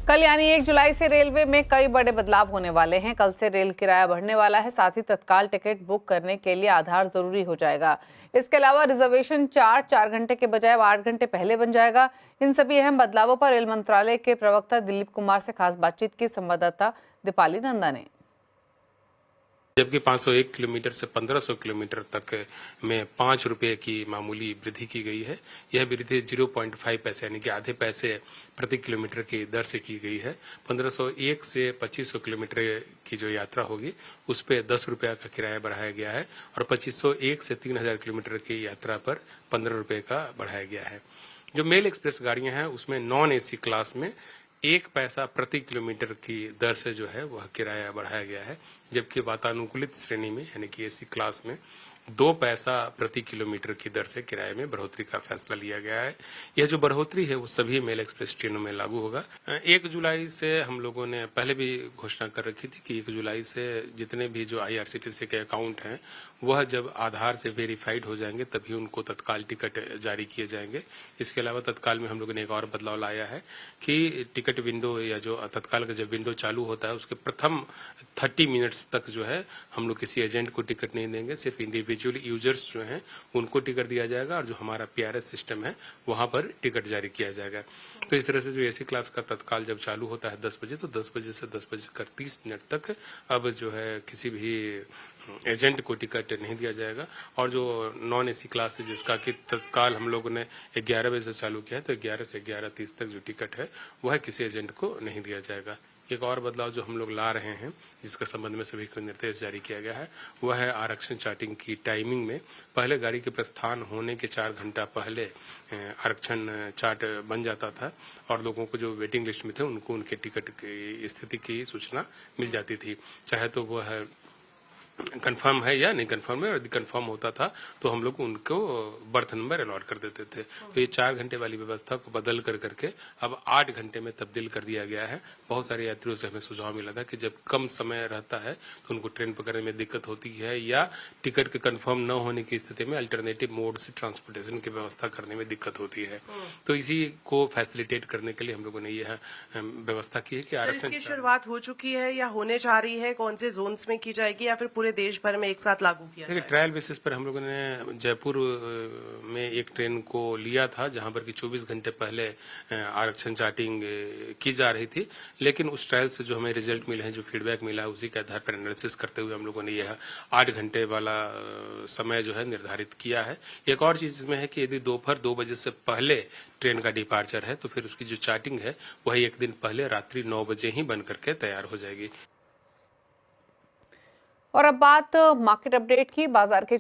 कल यानी 1 जुलाई से रेलवे में कई बड़े बदलाव होने वाले हैं। कल से रेल किराया बढ़ने वाला है। साथ ही तत्काल टिकट बुक करने के लिए आधार जरूरी हो जाएगा। इसके अलावा रिजर्वेशन चार्ज 4 घंटे के बजाय 8 घंटे पहले बन जाएगा। इन सभी अहम बदलावों पर रेल मंत्रालय के प्रवक्ता दिलीप कुमार से खास बातचीत की संवाददाता दीपाली नंदा ने। जबकि 501 किलोमीटर से 1500 किलोमीटर तक में 5 रुपए की मामूली वृद्धि की गई है। यह वृद्धि 0.5 पैसे यानी कि आधे पैसे प्रति किलोमीटर की दर से की गई है। 1501 से 2500 किलोमीटर की जो यात्रा होगी उस पे 10 रुपया का किराया बढ़ाया गया है और 2501 से 3000 किलोमीटर की यात्रा पर 15 रुपए का बढ़ाया गया है। जो मेल एक्सप्रेस गाड़ियां हैं उसमें नॉन एसी क्लास में 1 पैसा प्रति किलोमीटर की दर से जो है वह किराया बढ़ाया गया है, जबकि वातानुकूलित श्रेणी में यानी कि एसी क्लास में 2 पैसा प्रति किलोमीटर की दर से किराए में बढ़ोतरी का फैसला लिया गया है। यह जो बढ़ोतरी है वो सभी मेल एक्सप्रेस ट्रेनों में लागू होगा। 1 जुलाई से हम लोगों ने पहले भी घोषणा कर रखी थी कि 1 जुलाई से जितने भी जो आईआरसीटीसी के अकाउंट हैं वह जब आधार से वेरीफाइड हो जाएंगे तभी उनको तत्काल टिकट जारी किए जाएंगे। इसके अलावा तत्काल में हम लोगों ने एक और बदलाव लाया है कि टिकट विंडो या जो तत्काल का जब विंडो चालू होता है उसके प्रथम 30 मिनट्स तक जो है हम लोग किसी एजेंट को टिकट नहीं देंगे, सिर्फ इंडिविजुअल यूजर्स जो हैं उनको टिकट दिया जाएगा और जो हमारा पीआरएस सिस्टम है वहां पर टिकट जारी किया जाएगा। तो इस तरह से जो एसी क्लास का तत्काल जब चालू होता है 10 बजे तो 10 बजे से 10:30 तक अब जो है किसी भी एजेंट को टिकट नहीं दिया जाएगा और जो नॉन एसी क्लास है जिसका कि तत्काल हम लोगों ने 11 बजे से चालू किया है तो 11 से 11:30 तक जो टिकट है वह किसी एजेंट को नहीं दिया जाएगा। एक और बदलाव जो हम लोग ला रहे हैं जिसका संबंध में सभी को निर्देश जारी किया गया है वह है आरक्षण चार्टिंग की टाइमिंग में। पहले गाड़ी के प्रस्थान होने के 4 घंटा पहले आरक्षण चार्ट बन जाता था और लोगों को जो वेटिंग लिस्ट में थे उनको उनके टिकट की स्थिति की सूचना मिल जाती थी, चाहे तो वह कंफर्म है या नहीं कंफर्म है। और यदि कंफर्म होता था तो हम लोग उनको बर्थ नंबर अलॉट कर देते थे। तो ये 4 घंटे वाली व्यवस्था को बदल कर करके अब 8 घंटे में तब्दील कर दिया गया है। बहुत सारे यात्रियों से हमें सुझाव मिला था कि जब कम समय रहता है तो उनको ट्रेन पकड़ने में दिक्कत होती है या टिकट के कंफर्म न होने की स्थिति में अल्टरनेटिव मोड से ट्रांसपोर्टेशन की व्यवस्था करने में दिक्कत होती है। तो इसी को फैसिलिटेट करने के लिए हम लोगों ने यह व्यवस्था की है कि आरक्षण की शुरुआत हो चुकी है या होने जा रही है, कौन से जोन्स में की जाएगी या फिर पूरे देश भर में एक साथ लागू किया जाएगा? ट्रायल बेसिस पर हम लोगों ने जयपुर में एक ट्रेन को लिया था जहां पर कि 24 घंटे पहले आरक्षण चार्टिंग की जा रही थी, लेकिन उस ट्रायल से जो हमें रिजल्ट मिले हैं, जो फीडबैक मिला है उसी के आधार पर एनालिसिस करते हुए हम लोगों ने यह 8 घंटे वाला समय जो है निर्धारित किया है। एक और चीज इसमें है कि यदि दोपहर 2 बजे से पहले ट्रेन का डिपार्चर है तो फिर उसकी जो चार्टिंग है वह एक दिन पहले रात्रि 9 बजे ही बन करके तैयार हो जाएगी। और अब बात मार्केट अपडेट की। बाजार के